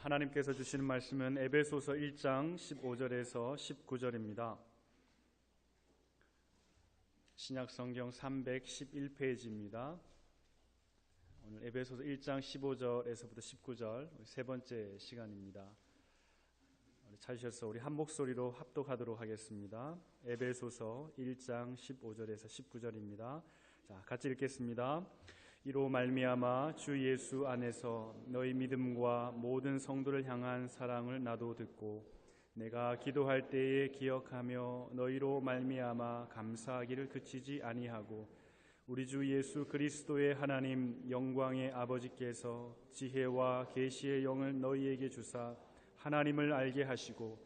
하나님께서 주시는 말씀은 에베소서 1장 15절에서 19절입니다. 신약성경 311페이지입니다. 오늘 에베소서 1장 15절에서부터 19절 세 번째 시간입니다. 찾으셔서 우리 한 목소리로 합독하도록 하겠습니다. 에베소서 1장 15절에서 19절입니다. 자, 같이 읽겠습니다. 이로 말미암아 주 예수 안에서 너희 믿음과 모든 성도를 향한 사랑을 나도 듣고 내가 기도할 때에 기억하며 너희로 말미암아 감사하기를 그치지 아니하고 우리 주 예수 그리스도의 하나님 영광의 아버지께서 지혜와 계시의 영을 너희에게 주사 하나님을 알게 하시고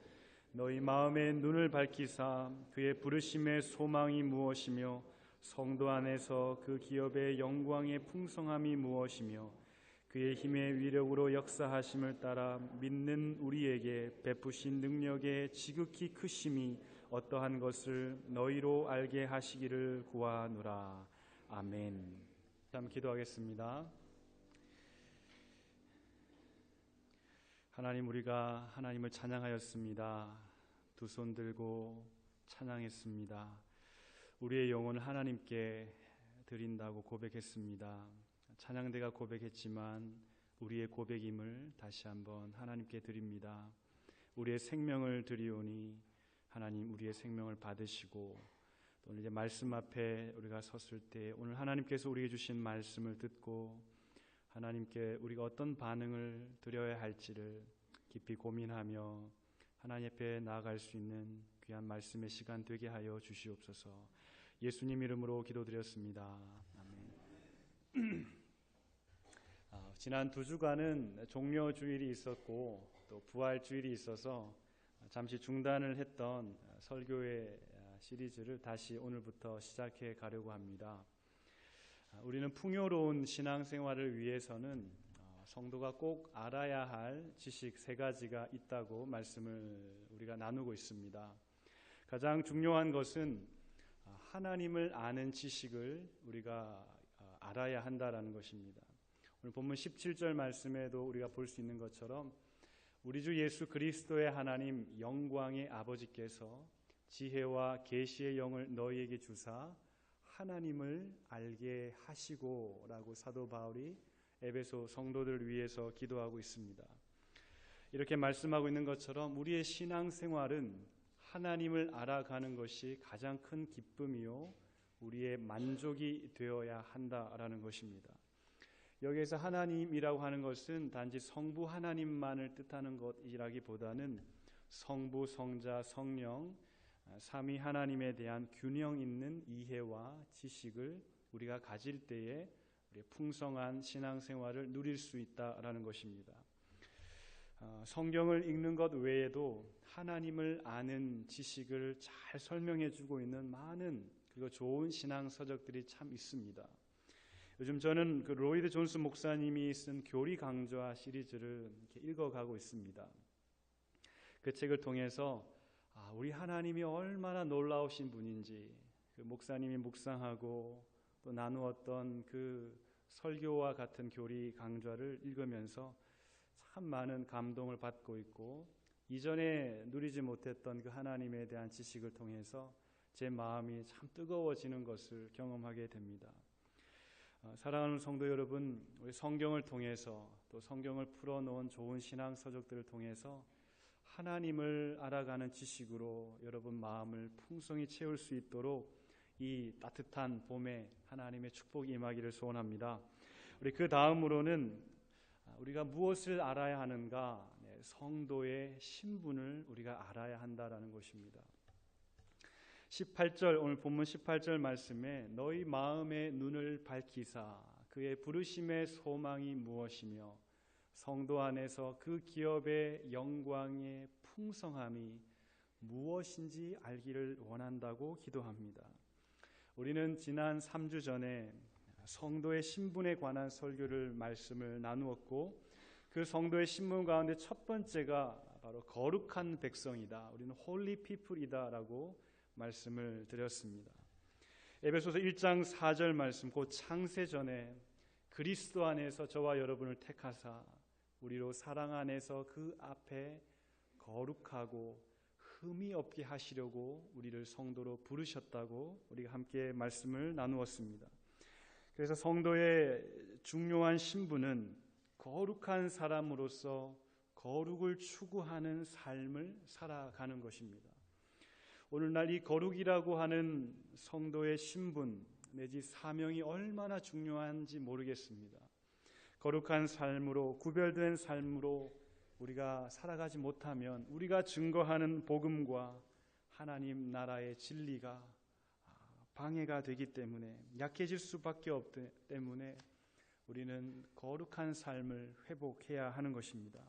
너희 마음의 눈을 밝히사 그의 부르심의 소망이 무엇이며 성도 안에서 그 기업의 영광의 풍성함이 무엇이며 그의 힘의 위력으로 역사하심을 따라 믿는 우리에게 베푸신 능력의 지극히 크심이 어떠한 것을 너희로 알게 하시기를 구하노라. 아멘. 다음 기도하겠습니다. 하나님, 우리가 하나님을 찬양하였습니다. 두 손 들고 찬양했습니다. 우리의 영혼을 하나님께 드린다고 고백했습니다. 찬양대가 고백했지만 우리의 고백임을 다시 한번 하나님께 드립니다. 우리의 생명을 드리오니 하나님 우리의 생명을 받으시고 또 오늘 이제 말씀 앞에 우리가 섰을 때 오늘 하나님께서 우리에게 주신 말씀을 듣고 하나님께 우리가 어떤 반응을 드려야 할지를 깊이 고민하며 하나님 앞에 나아갈 수 있는 귀한 말씀의 시간 되게 하여 주시옵소서. 예수님 이름으로 기도드렸습니다. 아멘. 지난 두 주간은 종려주일이 있었고 또 부활주일이 있어서 잠시 중단을 했던 설교의 시리즈를 다시 오늘부터 시작해 가려고 합니다. 우리는 풍요로운 신앙생활을 위해서는 성도가 꼭 알아야 할 지식 세 가지가 있다고 말씀을 우리가 나누고 있습니다. 가장 중요한 것은 하나님을 아는 지식을 우리가 알아야 한다라는 것입니다. 오늘 본문 17절 말씀에도 우리가 볼 수 있는 것처럼 우리 주 예수 그리스도의 하나님 영광의 아버지께서 지혜와 계시의 영을 너희에게 주사 하나님을 알게 하시고 라고 사도 바울이 에베소 성도들을 위해서 기도하고 있습니다. 이렇게 말씀하고 있는 것처럼 우리의 신앙생활은 하나님을 알아가는 것이 가장 큰 기쁨이요 우리의 만족이 되어야 한다라는 것입니다. 여기에서 하나님이라고 하는 것은 단지 성부 하나님만을 뜻하는 것이라기보다는 성부, 성자, 성령 삼위 하나님에 대한 균형 있는 이해와 지식을 우리가 가질 때에 우리의 풍성한 신앙생활을 누릴 수 있다라는 것입니다. 성경을 읽는 것 외에도 하나님을 아는 지식을 잘 설명해 주고 있는 많은 그리고 좋은 신앙 서적들이 참 있습니다. 요즘 저는 그 로이드 존스 목사님이 쓴 교리 강좌 시리즈를 이렇게 읽어가고 있습니다. 그 책을 통해서 우리 하나님이 얼마나 놀라우신 분인지 그 목사님이 묵상하고 또 나누었던 그 설교와 같은 교리 강좌를 읽으면서 참 많은 감동을 받고 있고 이전에 누리지 못했던 그 하나님에 대한 지식을 통해서 제 마음이 참 뜨거워지는 것을 경험하게 됩니다. 사랑하는 성도 여러분, 우리 성경을 통해서 또 성경을 풀어놓은 좋은 신앙 서적들을 통해서 하나님을 알아가는 지식으로 여러분 마음을 풍성히 채울 수 있도록 이 따뜻한 봄에 하나님의 축복이 임하기를 소원합니다. 우리 그 다음으로는 우리가 무엇을 알아야 하는가? 성도의 신분을 우리가 알아야 한다라는 것입니다. 18절 오늘 본문 18절 말씀에 너희 마음의 눈을 밝히사 그의 부르심의 소망이 무엇이며 성도 안에서 그 기업의 영광의 풍성함이 무엇인지 알기를 원한다고 기도합니다. 우리는 지난 3주 전에 성도의 신분에 관한 설교를 말씀을 나누었고 그 성도의 신분 가운데 첫 번째가 바로 거룩한 백성이다. 우리는 홀리 피플이다 라고 말씀을 드렸습니다. 에베소서 1장 4절 말씀 곧 창세 전에 그리스도 안에서 저와 여러분을 택하사 우리로 사랑 안에서 그 앞에 거룩하고 흠이 없게 하시려고 우리를 성도로 부르셨다고 우리가 함께 말씀을 나누었습니다. 그래서 성도의 중요한 신분은 거룩한 사람으로서 거룩을 추구하는 삶을 살아가는 것입니다. 오늘날 이 거룩이라고 하는 성도의 신분 내지 사명이 얼마나 중요한지 모르겠습니다. 거룩한 삶으로, 구별된 삶으로 우리가 살아가지 못하면 우리가 증거하는 복음과 하나님 나라의 진리가 방해가 되기 때문에, 약해질 수밖에 없기 때문에 우리는 거룩한 삶을 회복해야 하는 것입니다.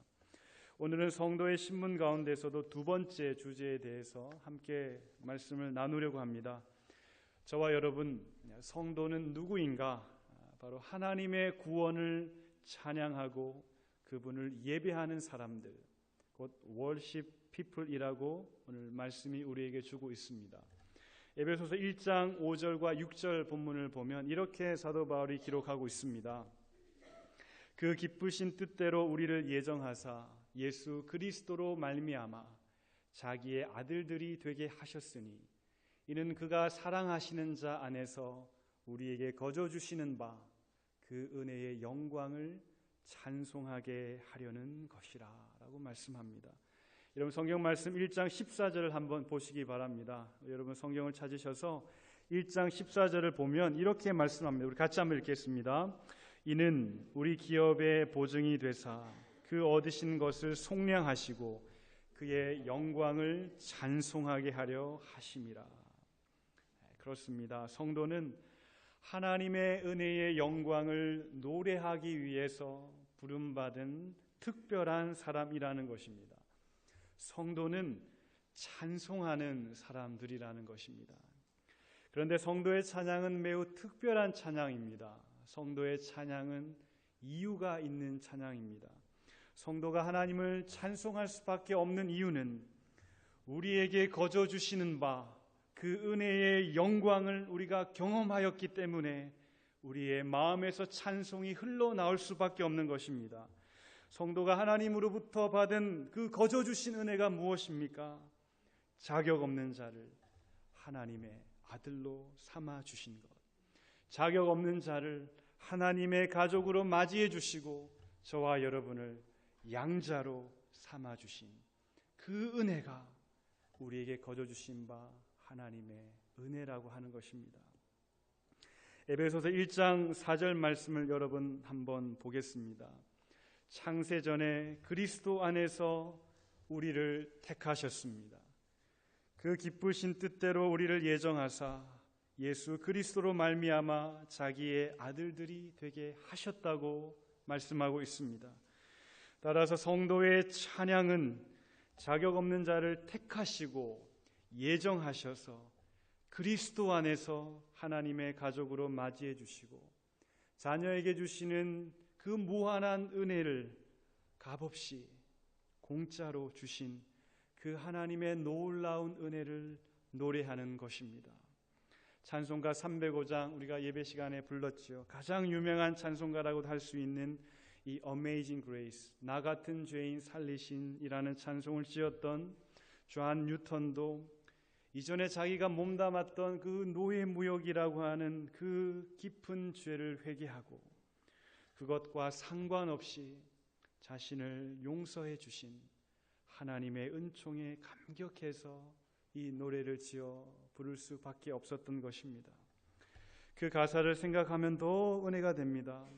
오늘은 성도의 신분 가운데서도 두 번째 주제에 대해서 함께 말씀을 나누려고 합니다. 저와 여러분, 성도는 누구인가? 바로 하나님의 구원을 찬양하고 그분을 예배하는 사람들, 곧 worship people이라고 오늘 말씀이 우리에게 주고 있습니다. 에베소서 1장 5절과 6절 본문을 보면 이렇게 사도 바울이 기록하고 있습니다. 그 기쁘신 뜻대로 우리를 예정하사 예수 그리스도로 말미암아 자기의 아들들이 되게 하셨으니 이는 그가 사랑하시는 자 안에서 우리에게 거저 주시는 바 그 은혜의 영광을 찬송하게 하려는 것이라 라고 말씀합니다. 여러분 성경 말씀 1장 14절을 한번 보시기 바랍니다. 여러분 성경을 찾으셔서 1장 14절을 보면 이렇게 말씀합니다. 우리 같이 한번 읽겠습니다. 이는 우리 기업의 보증이 되사 그 얻으신 것을 속량하시고 그의 영광을 찬송하게 하려 하심이라. 그렇습니다. 성도는 하나님의 은혜의 영광을 노래하기 위해서 부름받은 특별한 사람이라는 것입니다. 성도는 찬송하는 사람들이라는 것입니다. 그런데 성도의 찬양은 매우 특별한 찬양입니다. 성도의 찬양은 이유가 있는 찬양입니다. 성도가 하나님을 찬송할 수밖에 없는 이유는 우리에게 거저 주시는 바 그 은혜의 영광을 우리가 경험하였기 때문에 우리의 마음에서 찬송이 흘러나올 수밖에 없는 것입니다. 성도가 하나님으로부터 받은 그 거저 주신 은혜가 무엇입니까? 자격 없는 자를 하나님의 아들로 삼아 주신 것, 자격 없는 자를 하나님의 가족으로 맞이해 주시고 저와 여러분을 양자로 삼아 주신 그 은혜가 우리에게 거저 주신 바 하나님의 은혜라고 하는 것입니다. 에베소서 1장 4절 말씀을 여러분 한번 보겠습니다. 창세전에 그리스도 안에서 우리를 택하셨습니다. 그 기쁘신 뜻대로 우리를 예정하사 예수 그리스도로 말미암아 자기의 아들들이 되게 하셨다고 말씀하고 있습니다. 따라서 성도의 찬양은 자격 없는 자를 택하시고 예정하셔서 그리스도 안에서 하나님의 가족으로 맞이해 주시고 자녀에게 주시는 그 무한한 은혜를 값없이 공짜로 주신 그 하나님의 놀라운 은혜를 노래하는 것입니다. 찬송가 305장 우리가 예배 시간에 불렀지요. 가장 유명한 찬송가라고 할 수 있는 이 Amazing Grace, 나 같은 죄인 살리신이라는 찬송을 지었던 존 뉴턴도 이전에 자기가 몸담았던 그 노예무역이라고 하는 그 깊은 죄를 회개하고 그것과 상관없이 자신을 용서해 주신 하나님의 은총에 감격해서 이 노래를 지어 부를 수밖에 없었던 것입니다. 그 가사를 생각하면 더 은혜가 됩니다.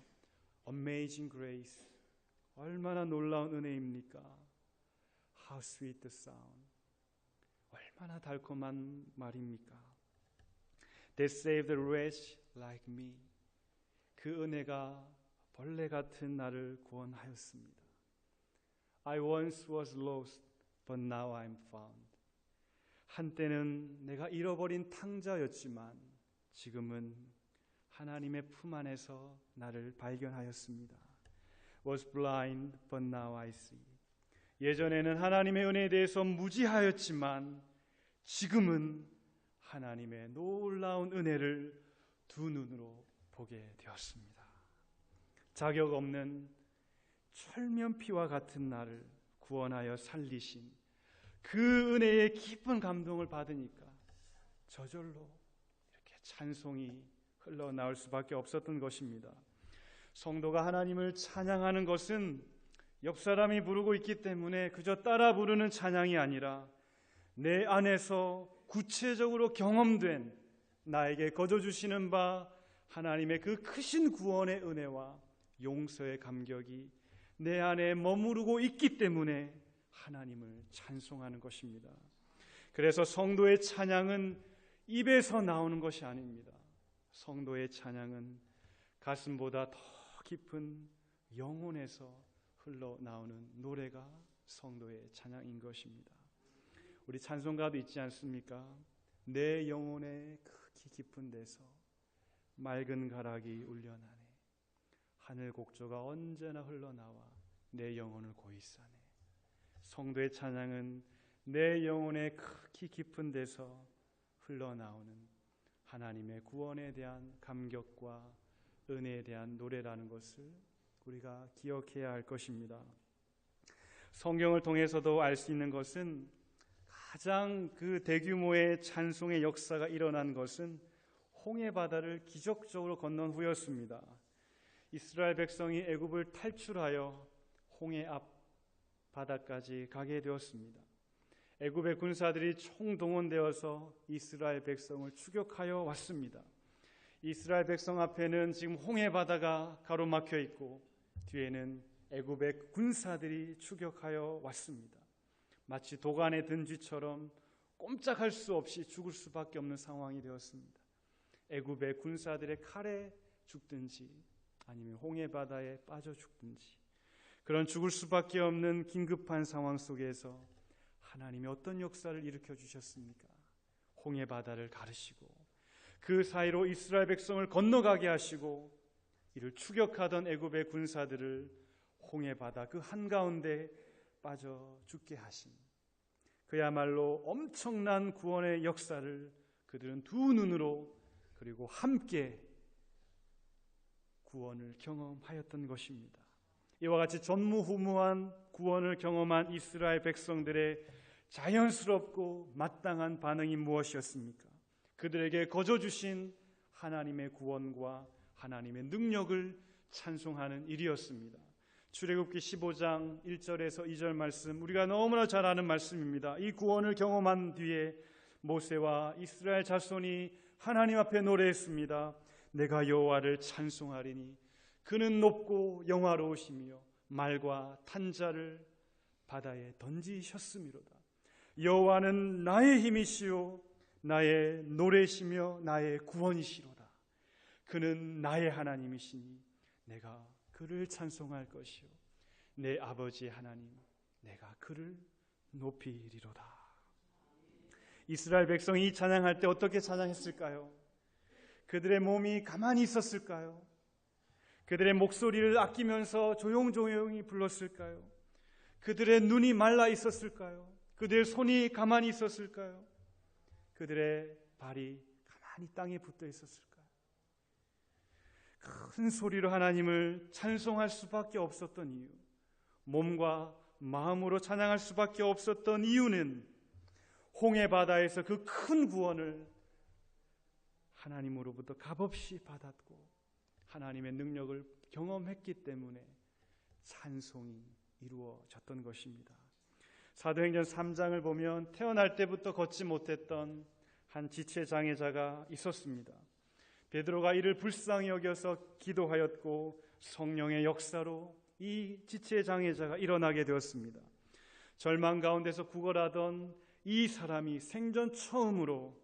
Amazing Grace, 얼마나 놀라운 은혜입니까? How sweet the sound, 얼마나 달콤한 말입니까? That saved a wretch like me, 그 은혜가 벌레 같은 나를 구원하였습니다. I once was lost, but now I'm found. 한때는 내가 잃어버린 탕자였지만 지금은 하나님의 품 안에서 나를 발견하였습니다. Was blind, but now I see. 예전에는 하나님의 은혜에 대해서 무지하였지만 지금은 하나님의 놀라운 은혜를 두 눈으로 보게 되었습니다. 자격 없는 철면피와 같은 나를 구원하여 살리신 그 은혜의 깊은 감동을 받으니까 저절로 이렇게 찬송이 흘러나올 수밖에 없었던 것입니다. 성도가 하나님을 찬양하는 것은 옆 사람이 부르고 있기 때문에 그저 따라 부르는 찬양이 아니라 내 안에서 구체적으로 경험된 나에게 거저주시는 바 하나님의 그 크신 구원의 은혜와 용서의 감격이 내 안에 머무르고 있기 때문에 하나님을 찬송하는 것입니다. 그래서 성도의 찬양은 입에서 나오는 것이 아닙니다. 성도의 찬양은 가슴보다 더 깊은 영혼에서 흘러나오는 노래가 성도의 찬양인 것입니다. 우리 찬송가도 있지 않습니까? 내 영혼의 크기 깊은 데서 맑은 가락이 울려나네. 하늘 곡조가 언제나 흘러나와 내 영혼을 고이사네. 성도의 찬양은 내 영혼의 크기 깊은 데서 흘러나오는 하나님의 구원에 대한 감격과 은혜에 대한 노래라는 것을 우리가 기억해야 할 것입니다. 성경을 통해서도 알 수 있는 것은 가장 그 대규모의 찬송의 역사가 일어난 것은 홍해 바다를 기적적으로 건넌 후였습니다. 이스라엘 백성이 애굽을 탈출하여 홍해 앞 바다까지 가게 되었습니다. 애굽의 군사들이 총동원되어서 이스라엘 백성을 추격하여 왔습니다. 이스라엘 백성 앞에는 지금 홍해 바다가 가로막혀 있고 뒤에는 애굽의 군사들이 추격하여 왔습니다. 마치 도간에 든 쥐처럼 꼼짝할 수 없이 죽을 수밖에 없는 상황이 되었습니다. 애굽의 군사들의 칼에 죽든지 아니면 홍해 바다에 빠져 죽든지 그런 죽을 수밖에 없는 긴급한 상황 속에서 하나님이 어떤 역사를 일으켜 주셨습니까? 홍해 바다를 가르시고 그 사이로 이스라엘 백성을 건너가게 하시고 이를 추격하던 애굽의 군사들을 홍해 바다 그 한가운데 빠져 죽게 하신 그야말로 엄청난 구원의 역사를 그들은 두 눈으로 그리고 함께 구원을 경험하였던 것입니다. 이와 같이 전무후무한 구원을 경험한 이스라엘 백성들의 자연스럽고 마땅한 반응이 무엇이었습니까? 그들에게 거저 주신 하나님의 구원과 하나님의 능력을 찬송하는 일이었습니다. 출애굽기 15장 1절에서 2절 말씀, 우리가 너무나 잘 아는 말씀입니다. 이 구원을 경험한 뒤에 모세와 이스라엘 자손이 하나님 앞에 노래했습니다. 내가 여호와를 찬송하리니 그는 높고 영화로우시며 말과 탄자를 바다에 던지셨음이로다. 여호와는 나의 힘이시요 나의 노래시며 나의 구원이시로다. 그는 나의 하나님이시니 내가 그를 찬송할 것이요 내 아버지의 하나님 내가 그를 높이리로다. 이스라엘 백성이 찬양할 때 어떻게 찬양했을까요? 그들의 몸이 가만히 있었을까요? 그들의 목소리를 아끼면서 조용조용히 불렀을까요? 그들의 눈이 말라 있었을까요? 그들의 손이 가만히 있었을까요? 그들의 발이 가만히 땅에 붙어 있었을까요? 큰 소리로 하나님을 찬송할 수밖에 없었던 이유, 몸과 마음으로 찬양할 수밖에 없었던 이유는 홍해 바다에서 그 큰 구원을 하나님으로부터 값없이 받았고 하나님의 능력을 경험했기 때문에 찬송이 이루어졌던 것입니다. 사도행전 3장을 보면 태어날 때부터 걷지 못했던 한 지체장애자가 있었습니다. 베드로가 이를 불쌍히 여겨서 기도하였고 성령의 역사로 이 지체장애자가 일어나게 되었습니다. 절망 가운데서 구걸하던 이 사람이 생전 처음으로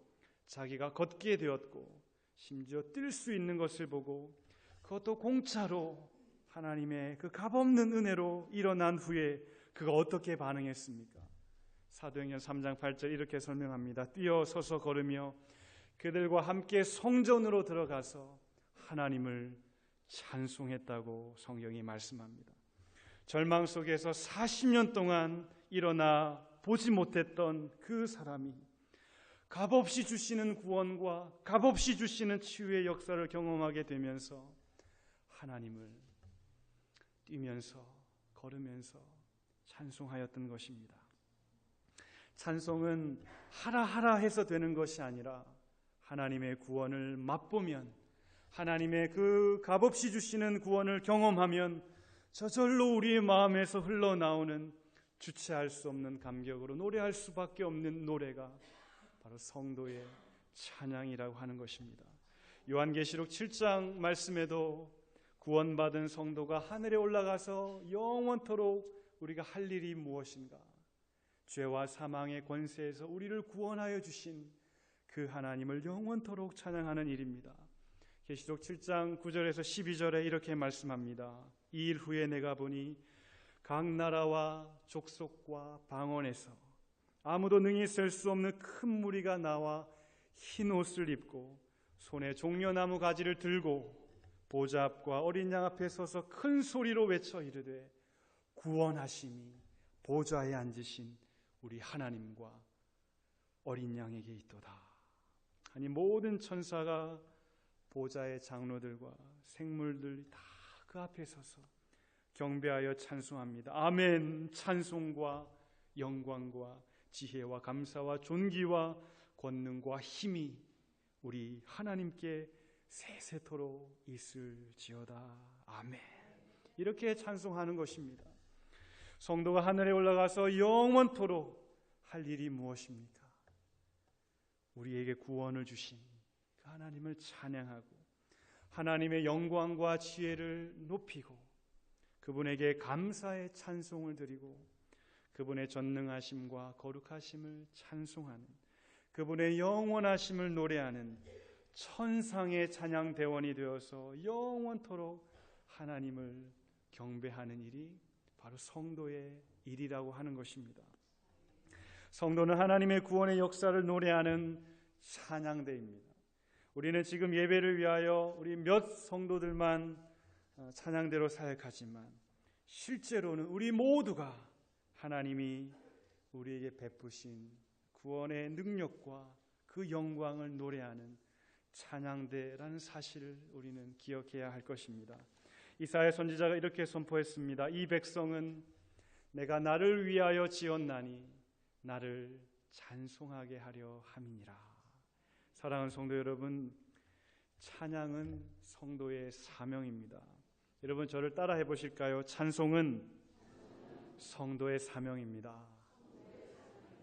자기가 걷게 되었고 심지어 뛸 수 있는 것을 보고 그것도 공짜로 하나님의 그 값없는 은혜로 일어난 후에 그가 어떻게 반응했습니까? 사도행전 3장 8절 이렇게 설명합니다. 뛰어서서 걸으며 그들과 함께 성전으로 들어가서 하나님을 찬송했다고 성경이 말씀합니다. 절망 속에서 40년 동안 일어나 보지 못했던 그 사람이 값없이 주시는 구원과 값없이 주시는 치유의 역사를 경험하게 되면서 하나님을 뛰면서 걸으면서 찬송하였던 것입니다. 찬송은 하라 하라 해서 되는 것이 아니라 하나님의 구원을 맛보면, 하나님의 그 값없이 주시는 구원을 경험하면 저절로 우리의 마음에서 흘러나오는 주체할 수 없는 감격으로 노래할 수밖에 없는 노래가 바로 성도의 찬양이라고 하는 것입니다. 요한계시록 7장 말씀에도 구원받은 성도가 하늘에 올라가서 영원토록 우리가 할 일이 무엇인가, 죄와 사망의 권세에서 우리를 구원하여 주신 그 하나님을 영원토록 찬양하는 일입니다. 계시록 7장 9절에서 12절에 이렇게 말씀합니다. 이 일 후에 내가 보니 각 나라와 족속과 방언에서 아무도 능히 셀 수 없는 큰 무리가 나와 흰 옷을 입고 손에 종려나무 가지를 들고 보좌 앞과 어린 양 앞에 서서 큰 소리로 외쳐 이르되 구원하심이 보좌에 앉으신 우리 하나님과 어린 양에게 있도다. 아니 모든 천사가 보좌의 장로들과 생물들이 다 그 앞에 서서 경배하여 찬송합니다. 아멘. 찬송과 영광과 지혜와 감사와 존귀와 권능과 힘이 우리 하나님께 세세토록 있을지어다. 아멘. 이렇게 찬송하는 것입니다. 성도가 하늘에 올라가서 영원토록 할 일이 무엇입니까? 우리에게 구원을 주신 그 하나님을 찬양하고 하나님의 영광과 지혜를 높이고 그분에게 감사의 찬송을 드리고 그분의 전능하심과 거룩하심을 찬송하는, 그분의 영원하심을 노래하는 천상의 찬양 대원이 되어서 영원토록 하나님을 경배하는 일이 바로 성도의 일이라고 하는 것입니다. 성도는 하나님의 구원의 역사를 노래하는 찬양대입니다. 우리는 지금 예배를 위하여 우리 몇 성도들만 찬양대로 사역하지만 실제로는 우리 모두가 하나님이 우리에게 베푸신 구원의 능력과 그 영광을 노래하는 찬양대라는 사실을 우리는 기억해야 할 것입니다. 이사야 선지자가 이렇게 선포했습니다. 이 백성은 내가 나를 위하여 지었나니 나를 찬송하게 하려 함이니라. 사랑하는 성도 여러분, 찬양은 성도의 사명입니다. 여러분 저를 따라해 보실까요? 찬송은 성도의 사명입니다.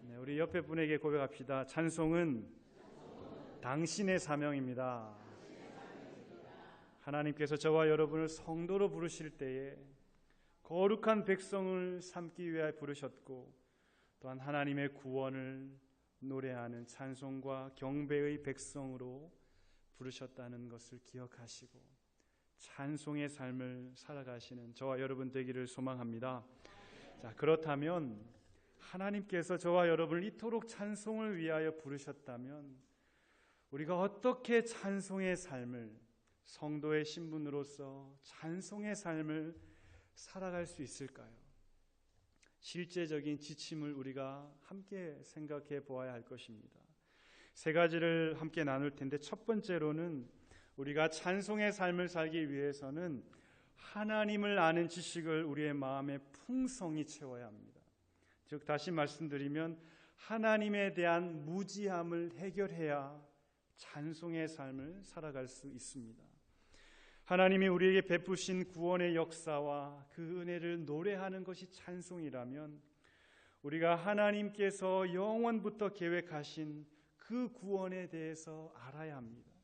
네, 우리 옆에 분에게 고백합시다. 찬송은 당신의 사명입니다. 하나님께서 저와 여러분을 성도로 부르실 때에 거룩한 백성을 삼기 위하여 부르셨고 또한 하나님의 구원을 노래하는 찬송과 경배의 백성으로 부르셨다는 것을 기억하시고 찬송의 삶을 살아가시는 저와 여러분 되기를 소망합니다. 자, 그렇다면 하나님께서 저와 여러분을 이토록 찬송을 위하여 부르셨다면 우리가 어떻게 찬송의 삶을, 성도의 신분으로서 찬송의 삶을 살아갈 수 있을까요? 실제적인 지침을 우리가 함께 생각해 보아야 할 것입니다. 세 가지를 함께 나눌 텐데 첫 번째로는 우리가 찬송의 삶을 살기 위해서는 하나님을 아는 지식을 우리의 마음에 풍성히 채워야 합니다. 즉 다시 말씀드리면 하나님에 대한 무지함을 해결해야 찬송의 삶을 살아갈 수 있습니다. 하나님이 우리에게 베푸신 구원의 역사와 그 은혜를 노래하는 것이 찬송이라면 우리가 하나님께서 영원부터 계획하신 그 구원에 대해서 알아야 합니다.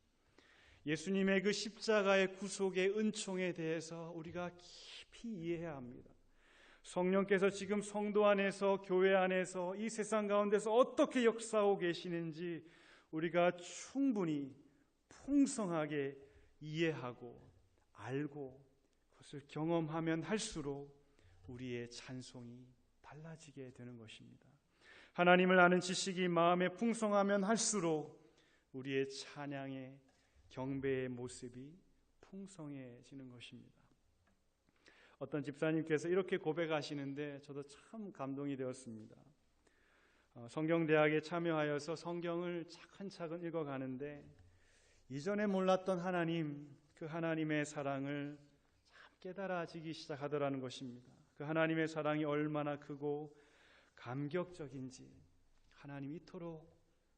예수님의 그 십자가의 구속의 은총에 대해서 우리가 깊이 이해해야 합니다. 성령께서 지금 성도 안에서, 교회 안에서, 이 세상 가운데서 어떻게 역사하고 계시는지 우리가 충분히 풍성하게 이해하고 알고 그것을 경험하면 할수록 우리의 찬송이 달라지게 되는 것입니다. 하나님을 아는 지식이 마음에 풍성하면 할수록 우리의 찬양의 경배의 모습이 풍성해지는 것입니다. 어떤 집사님께서 이렇게 고백하시는데 저도 참 감동이 되었습니다. 성경대학에 참여하여서 성경을 차근차근 읽어가는데 이전에 몰랐던 하나님, 그 하나님의 사랑을 참 깨달아지기 시작하더라는 것입니다. 그 하나님의 사랑이 얼마나 크고 감격적인지, 하나님이 이토록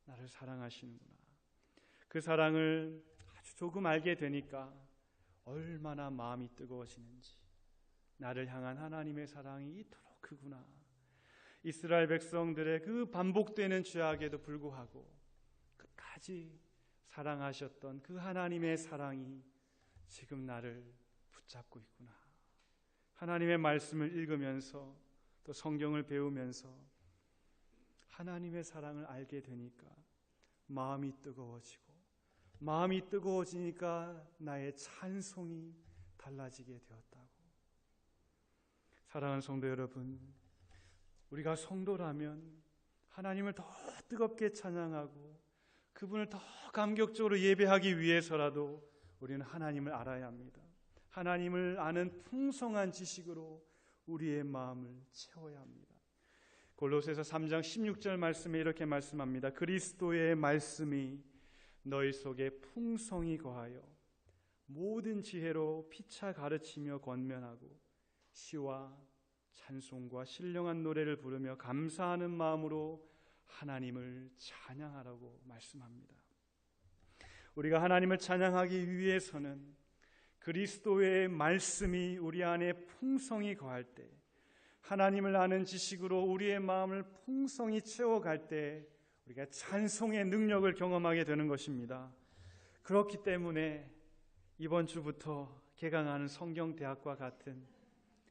나를 사랑하시는구나, 그 사랑을 아주 조금 알게 되니까 얼마나 마음이 뜨거워지는지, 나를 향한 하나님의 사랑이 이토록 크구나, 이스라엘 백성들의 그 반복되는 죄악에도 불구하고 끝까지 사랑하셨던 그 하나님의 사랑이 지금 나를 붙잡고 있구나. 하나님의 말씀을 읽으면서 또 성경을 배우면서 하나님의 사랑을 알게 되니까 마음이 뜨거워지고, 마음이 뜨거워지니까 나의 찬송이 달라지게 되었다고. 사랑하는 성도 여러분, 우리가 성도라면 하나님을 더 뜨겁게 찬양하고 그분을 더 감격적으로 예배하기 위해서라도 우리는 하나님을 알아야 합니다. 하나님을 아는 풍성한 지식으로 우리의 마음을 채워야 합니다. 골로새서 3장 16절 말씀에 이렇게 말씀합니다. 그리스도의 말씀이 너희 속에 풍성히 거하여 모든 지혜로 피차 가르치며 권면하고 시와 찬송과 신령한 노래를 부르며 감사하는 마음으로 하나님을 찬양하라고 말씀합니다. 우리가 하나님을 찬양하기 위해서는 그리스도의 말씀이 우리 안에 풍성히 거할 때, 하나님을 아는 지식으로 우리의 마음을 풍성히 채워갈 때 우리가 찬송의 능력을 경험하게 되는 것입니다. 그렇기 때문에 이번 주부터 개강하는 성경대학과 같은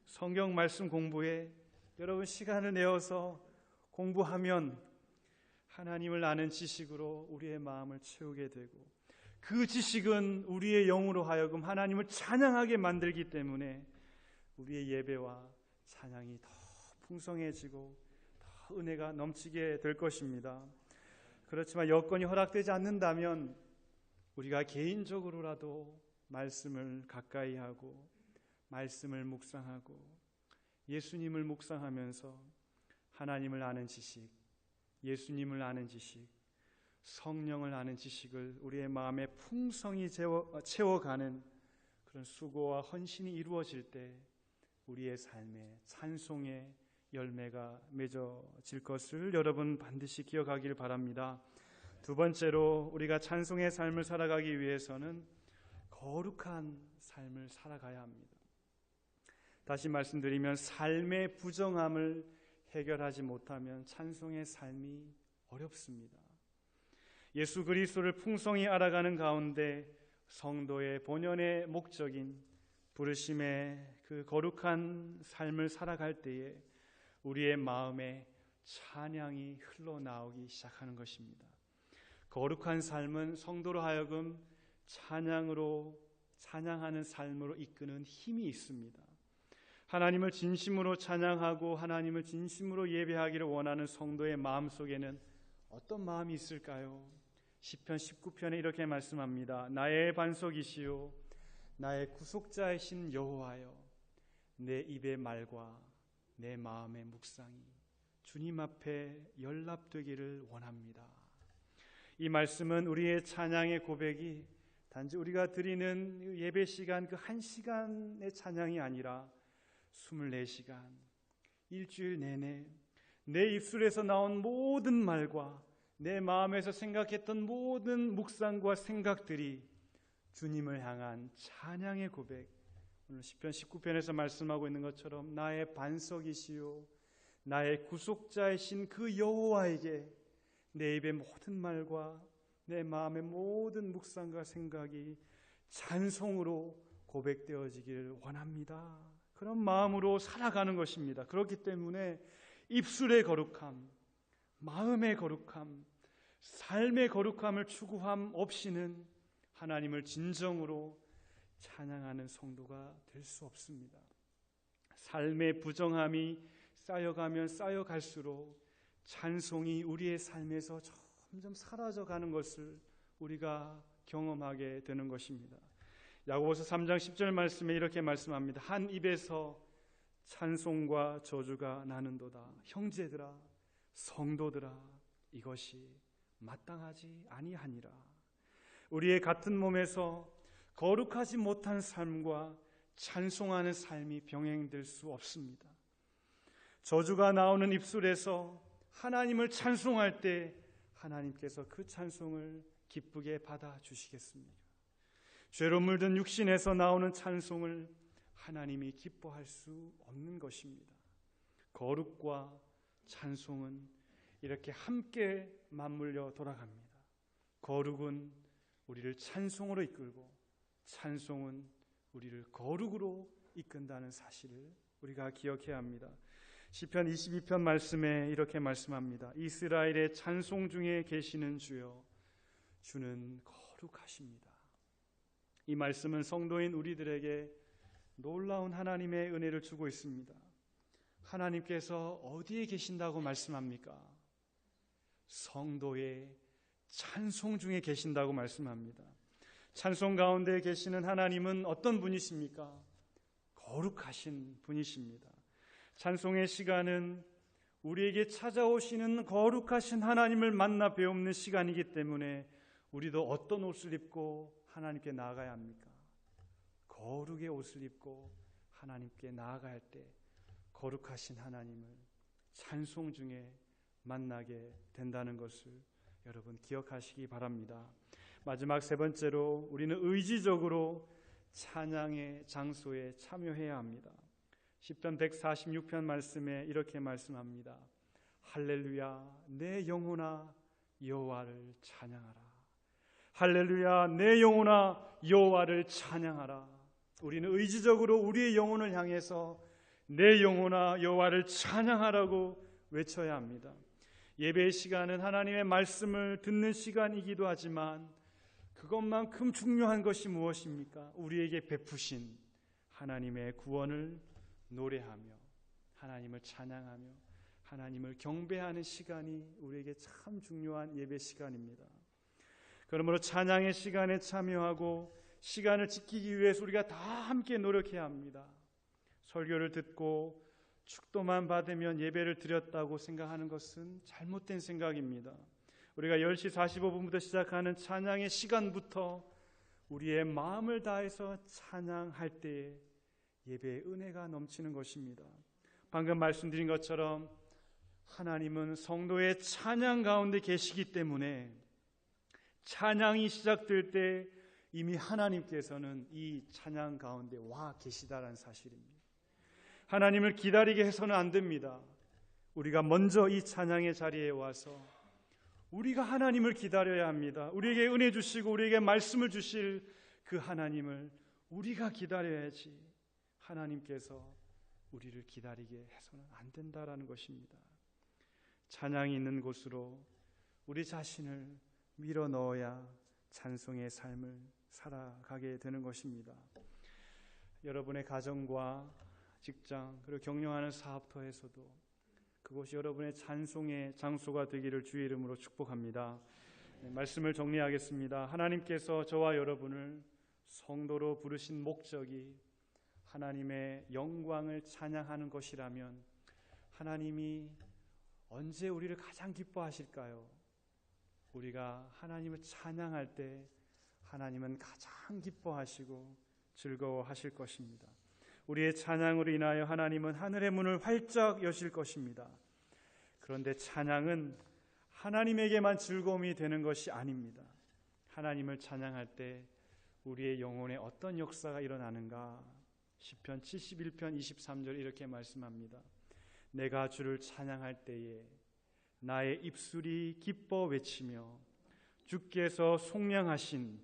성경 말씀 공부에 여러분 시간을 내어서 공부하면 하나님을 아는 지식으로 우리의 마음을 채우게 되고, 그 지식은 우리의 영으로 하여금 하나님을 찬양하게 만들기 때문에 우리의 예배와 찬양이 더 풍성해지고 더 은혜가 넘치게 될 것입니다. 그렇지만 여건이 허락되지 않는다면 우리가 개인적으로라도 말씀을 가까이 하고 말씀을 묵상하고 예수님을 묵상하면서 하나님을 아는 지식, 예수님을 아는 지식, 성령을 아는 지식을 우리의 마음에 풍성히 채워가는 그런 수고와 헌신이 이루어질 때 우리의 삶에 찬송의 열매가 맺어질 것을 여러분 반드시 기억하기를 바랍니다. 두 번째로, 우리가 찬송의 삶을 살아가기 위해서는 거룩한 삶을 살아가야 합니다. 다시 말씀드리면 삶의 부정함을 해결하지 못하면 찬송의 삶이 어렵습니다. 예수 그리스도를 풍성히 알아가는 가운데 성도의 본연의 목적인 부르심의 그 거룩한 삶을 살아갈 때에 우리의 마음에 찬양이 흘러나오기 시작하는 것입니다. 거룩한 삶은 성도로 하여금 찬양하는 삶으로 이끄는 힘이 있습니다. 하나님을 진심으로 찬양하고 하나님을 진심으로 예배하기를 원하는 성도의 마음속에는 어떤 마음이 있을까요? 시편 19편에 이렇게 말씀합니다. 나의 반석이시요 나의 구속자이신 여호와여, 내 입의 말과 내 마음의 묵상이 주님 앞에 연락되기를 원합니다. 이 말씀은 우리의 찬양의 고백이 단지 우리가 드리는 예배 시간 그 1시간의 찬양이 아니라 24시간 일주일 내내 내 입술에서 나온 모든 말과 내 마음에서 생각했던 모든 묵상과 생각들이 주님을 향한 찬양의 고백, 오늘 시편 19편에서 말씀하고 있는 것처럼 나의 반석이시요 나의 구속자이신 그 여호와에게 내 입의 모든 말과 내 마음의 모든 묵상과 생각이 찬송으로 고백되어지기를 원합니다. 그런 마음으로 살아가는 것입니다. 그렇기 때문에 입술의 거룩함, 마음의 거룩함, 삶의 거룩함을 추구함 없이는 하나님을 진정으로 찬양하는 성도가 될 수 없습니다. 삶의 부정함이 쌓여가면 쌓여갈수록 찬송이 우리의 삶에서 점점 사라져가는 것을 우리가 경험하게 되는 것입니다. 야고보서 3장 10절 말씀에 이렇게 말씀합니다. 한 입에서 찬송과 저주가 나는도다. 형제들아, 성도들아, 이것이 마땅하지 아니하니라. 우리의 같은 몸에서 거룩하지 못한 삶과 찬송하는 삶이 병행될 수 없습니다. 저주가 나오는 입술에서 하나님을 찬송할 때 하나님께서 그 찬송을 기쁘게 받아주시겠습니까? 죄로 물든 육신에서 나오는 찬송을 하나님이 기뻐할 수 없는 것입니다. 거룩과 찬송은 이렇게 함께 맞물려 돌아갑니다. 거룩은 우리를 찬송으로 이끌고 찬송은 우리를 거룩으로 이끈다는 사실을 우리가 기억해야 합니다. 시편 22편 말씀에 이렇게 말씀합니다. 이스라엘의 찬송 중에 계시는 주여, 주는 거룩하십니다. 이 말씀은 성도인 우리들에게 놀라운 하나님의 은혜를 주고 있습니다. 하나님께서 어디에 계신다고 말씀합니까? 성도의 찬송 중에 계신다고 말씀합니다. 찬송 가운데 계시는 하나님은 어떤 분이십니까? 거룩하신 분이십니다. 찬송의 시간은 우리에게 찾아오시는 거룩하신 하나님을 만나 배우는 시간이기 때문에 우리도 어떤 옷을 입고 하나님께 나아가야 합니까? 거룩의 옷을 입고 하나님께 나아갈 때 거룩하신 하나님을 찬송 중에 만나게 된다는 것을 여러분 기억하시기 바랍니다. 마지막 세 번째로 우리는 의지적으로 찬양의 장소에 참여해야 합니다. 시편 146편 말씀에 이렇게 말씀합니다. 할렐루야, 내 영혼아 여호와를 찬양하라. 할렐루야, 내 영혼아 여호와를 찬양하라. 우리는 의지적으로 우리의 영혼을 향해서 내 영혼아 여호와를 찬양하라고 외쳐야 합니다. 예배의 시간은 하나님의 말씀을 듣는 시간이기도 하지만 그것만큼 중요한 것이 무엇입니까? 우리에게 베푸신 하나님의 구원을 노래하며 하나님을 찬양하며 하나님을 경배하는 시간이 우리에게 참 중요한 예배 시간입니다. 그러므로 찬양의 시간에 참여하고 시간을 지키기 위해서 우리가 다 함께 노력해야 합니다. 설교를 듣고 축도만 받으면 예배를 드렸다고 생각하는 것은 잘못된 생각입니다. 우리가 10시 45분부터 시작하는 찬양의 시간부터 우리의 마음을 다해서 찬양할 때에 예배의 은혜가 넘치는 것입니다. 방금 말씀드린 것처럼 하나님은 성도의 찬양 가운데 계시기 때문에 찬양이 시작될 때 이미 하나님께서는 이 찬양 가운데 와 계시다라는 사실입니다. 하나님을 기다리게 해서는 안 됩니다. 우리가 먼저 이 찬양의 자리에 와서 우리가 하나님을 기다려야 합니다. 우리에게 은혜 주시고 우리에게 말씀을 주실 그 하나님을 우리가 기다려야지 하나님께서 우리를 기다리게 해서는 안 된다라는 것입니다. 찬양이 있는 곳으로 우리 자신을 밀어 넣어야 찬송의 삶을 살아가게 되는 것입니다. 여러분의 가정과 직장 그리고 경영하는 사업터에서도 그곳이 여러분의 찬송의 장소가 되기를 주의 이름으로 축복합니다. 말씀을 정리하겠습니다. 하나님께서 저와 여러분을 성도로 부르신 목적이 하나님의 영광을 찬양하는 것이라면 하나님이 언제 우리를 가장 기뻐하실까요? 우리가 하나님을 찬양할 때 하나님은 가장 기뻐하시고 즐거워하실 것입니다. 우리의 찬양으로 인하여 하나님은 하늘의 문을 활짝 여실 것입니다. 그런데 찬양은 하나님에게만 즐거움이 되는 것이 아닙니다. 하나님을 찬양할 때 우리의 영혼에 어떤 역사가 일어나는가? 시편 71편 23절 이렇게 말씀합니다. 내가 주를 찬양할 때에 나의 입술이 기뻐 외치며 주께서 속량하신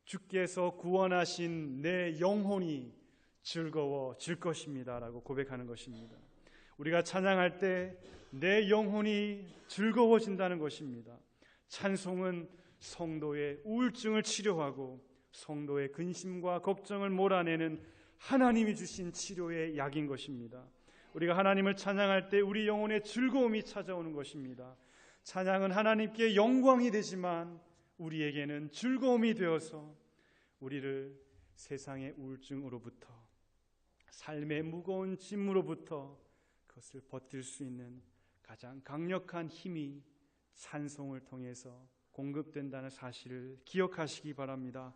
주께서 구원하신 내 영혼이 즐거워질 것입니다 라고 고백하는 것입니다. 우리가 찬양할 때 내 영혼이 즐거워진다는 것입니다. 찬송은 성도의 우울증을 치료하고 성도의 근심과 걱정을 몰아내는 하나님이 주신 치료의 약인 것입니다. 우리가 하나님을 찬양할 때 우리 영혼에 즐거움이 찾아오는 것입니다. 찬양은 하나님께 영광이 되지만 우리에게는 즐거움이 되어서 우리를 세상의 우울증으로부터 삶의 무거운 짐으로부터 그것을 버틸 수 있는 가장 강력한 힘이 찬송을 통해서 공급된다는 사실을 기억하시기 바랍니다.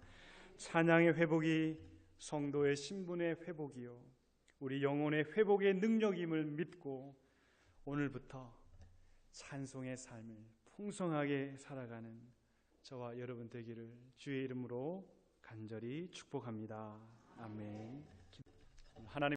찬양의 회복이 성도의 신분의 회복이요 우리 영혼의 회복의 능력임을 믿고 오늘부터 찬송의 삶을 풍성하게 살아가는 저와 여러분 되기를 주의 이름으로 간절히 축복합니다. 아멘. 하나님